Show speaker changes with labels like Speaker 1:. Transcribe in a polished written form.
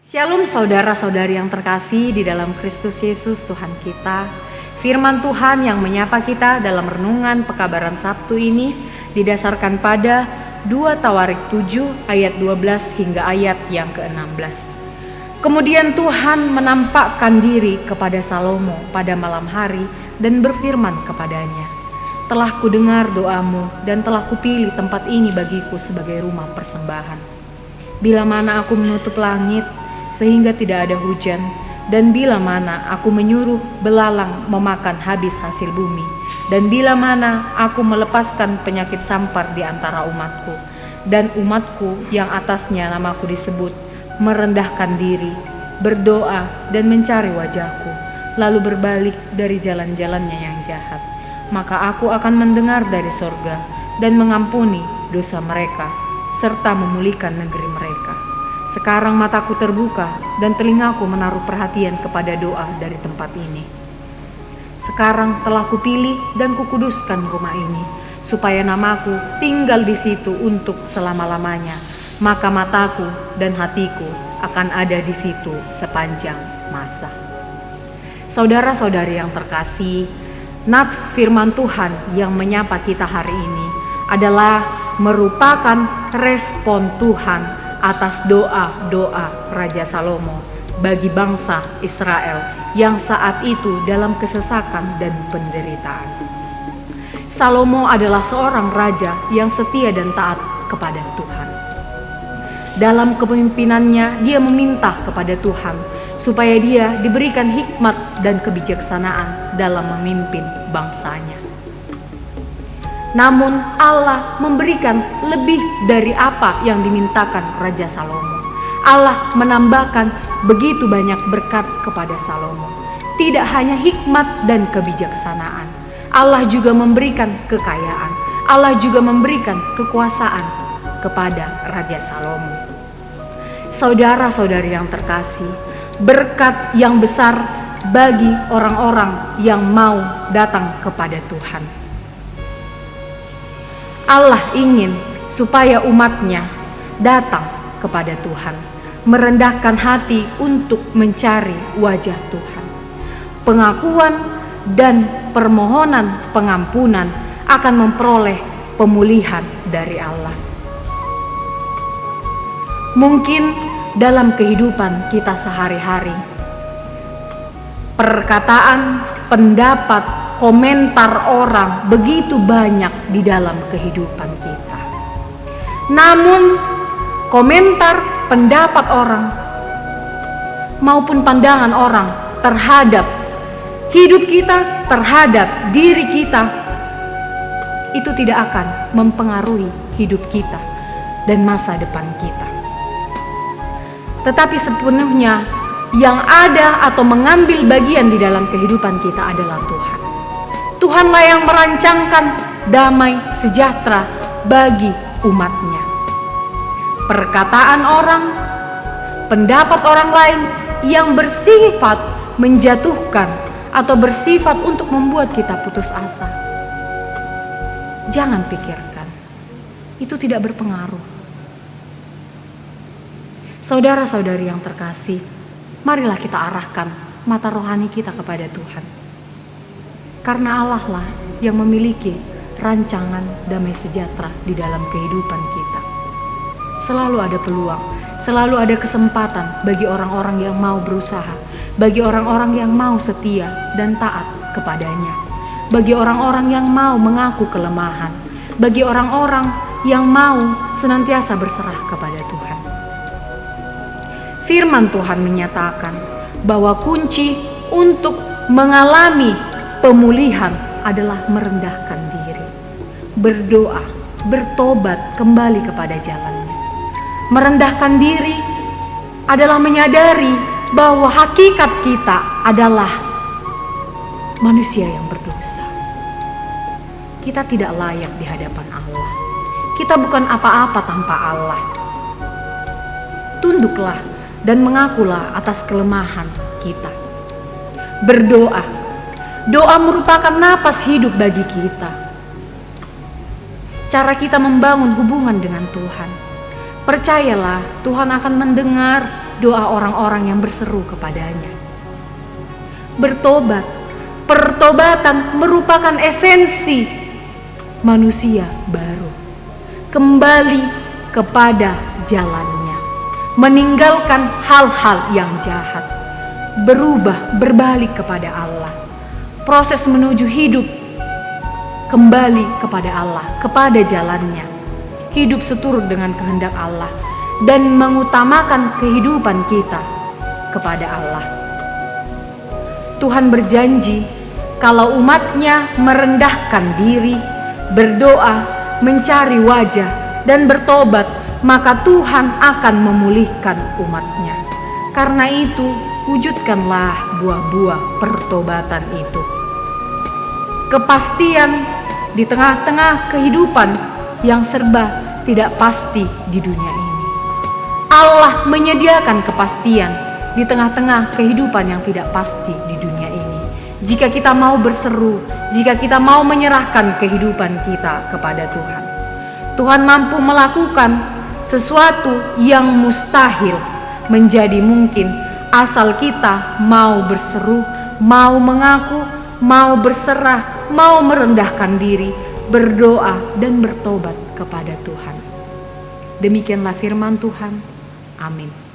Speaker 1: Shalom saudara-saudari yang terkasih di dalam Kristus Yesus Tuhan kita. Firman Tuhan yang menyapa kita dalam renungan pekabaran Sabtu ini didasarkan pada 2 Tawarik 7 ayat 12 hingga ayat yang ke-16. Kemudian Tuhan menampakkan diri kepada Salomo pada malam hari dan berfirman kepadanya, "Telah kudengar doamu dan telah kupilih tempat ini bagiku sebagai rumah persembahan. Bila mana aku menutup langit sehingga tidak ada hujan, dan bila mana aku menyuruh belalang memakan habis hasil bumi, dan bila mana aku melepaskan penyakit sampar di antara umatku, dan umatku yang atasnya namaku disebut merendahkan diri, berdoa dan mencari wajahku, lalu berbalik dari jalan-jalannya yang jahat, maka aku akan mendengar dari sorga dan mengampuni dosa mereka, serta memulihkan negeri mereka. Sekarang mataku terbuka dan telingaku menaruh perhatian kepada doa dari tempat ini. Sekarang telah kupilih dan kukuduskan rumah ini, supaya namaku tinggal di situ untuk selama-lamanya. Maka mataku dan hatiku akan ada di situ sepanjang masa." Saudara-saudari yang terkasih, nats firman Tuhan yang menyapa kita hari ini adalah merupakan respon Tuhan atas doa-doa Raja Salomo bagi bangsa Israel yang saat itu dalam kesesakan dan penderitaan. Salomo adalah seorang raja yang setia dan taat kepada Tuhan. Dalam kepemimpinannya, dia meminta kepada Tuhan supaya dia diberikan hikmat dan kebijaksanaan dalam memimpin bangsanya. Namun Allah memberikan lebih dari apa yang dimintakan Raja Salomo. Allah menambahkan begitu banyak berkat kepada Salomo. Tidak hanya hikmat dan kebijaksanaan, Allah juga memberikan kekayaan. Allah juga memberikan kekuasaan kepada Raja Salomo. Saudara-saudari yang terkasih, berkat yang besar bagi orang-orang yang mau datang kepada Tuhan. Allah ingin supaya umatnya datang kepada Tuhan, merendahkan hati untuk mencari wajah Tuhan. Pengakuan dan permohonan pengampunan akan memperoleh pemulihan dari Allah. Mungkin dalam kehidupan kita sehari-hari, perkataan, pendapat, komentar orang begitu banyak di dalam kehidupan kita. Namun komentar, pendapat orang maupun pandangan orang terhadap hidup kita, terhadap diri kita, itu tidak akan mempengaruhi hidup kita dan masa depan kita. Tetapi sepenuhnya yang ada atau mengambil bagian di dalam kehidupan kita adalah Tuhan. Tuhanlah yang merancangkan damai sejahtera bagi umatnya. Perkataan orang, pendapat orang lain yang bersifat menjatuhkan atau bersifat untuk membuat kita putus asa, jangan pikirkan, itu tidak berpengaruh. Saudara-saudari yang terkasih, marilah kita arahkan mata rohani kita kepada Tuhan. Karena Allah lah yang memiliki rancangan damai sejahtera di dalam kehidupan kita. Selalu ada peluang, selalu ada kesempatan bagi orang-orang yang mau berusaha, bagi orang-orang yang mau setia dan taat kepadanya, bagi orang-orang yang mau mengaku kelemahan, bagi orang-orang yang mau senantiasa berserah kepada Tuhan. Firman Tuhan menyatakan bahwa kunci untuk mengalami pemulihan adalah merendahkan diri, berdoa, bertobat kembali kepada jalannya. Merendahkan diri adalah menyadari bahwa hakikat kita adalah manusia yang berdosa. Kita tidak layak di hadapan Allah. Kita bukan apa-apa tanpa Allah. Tunduklah dan mengakulah atas kelemahan kita. Berdoa. Doa merupakan napas hidup bagi kita. Cara kita membangun hubungan dengan Tuhan. Percayalah, Tuhan akan mendengar doa orang-orang yang berseru kepadanya. Bertobat, pertobatan merupakan esensi manusia baru. Kembali kepada jalannya, meninggalkan hal-hal yang jahat, berubah, berbalik kepada Allah. Proses menuju hidup kembali kepada Allah, kepada jalannya, hidup seturut dengan kehendak Allah, dan mengutamakan kehidupan kita kepada Allah. Tuhan berjanji kalau umatnya merendahkan diri, berdoa, mencari wajah, dan bertobat, maka Tuhan akan memulihkan umatnya. Karena itu, wujudkanlah buah-buah pertobatan itu. Kepastian di tengah-tengah kehidupan yang serba tidak pasti di dunia ini. Allah menyediakan kepastian di tengah-tengah kehidupan yang tidak pasti di dunia ini. Jika kita mau berseru, jika kita mau menyerahkan kehidupan kita kepada Tuhan, Tuhan mampu melakukan sesuatu yang mustahil menjadi mungkin asal kita mau berseru, mau mengaku, mau berserah, mau merendahkan diri, berdoa dan bertobat kepada Tuhan. Demikianlah firman Tuhan. Amin.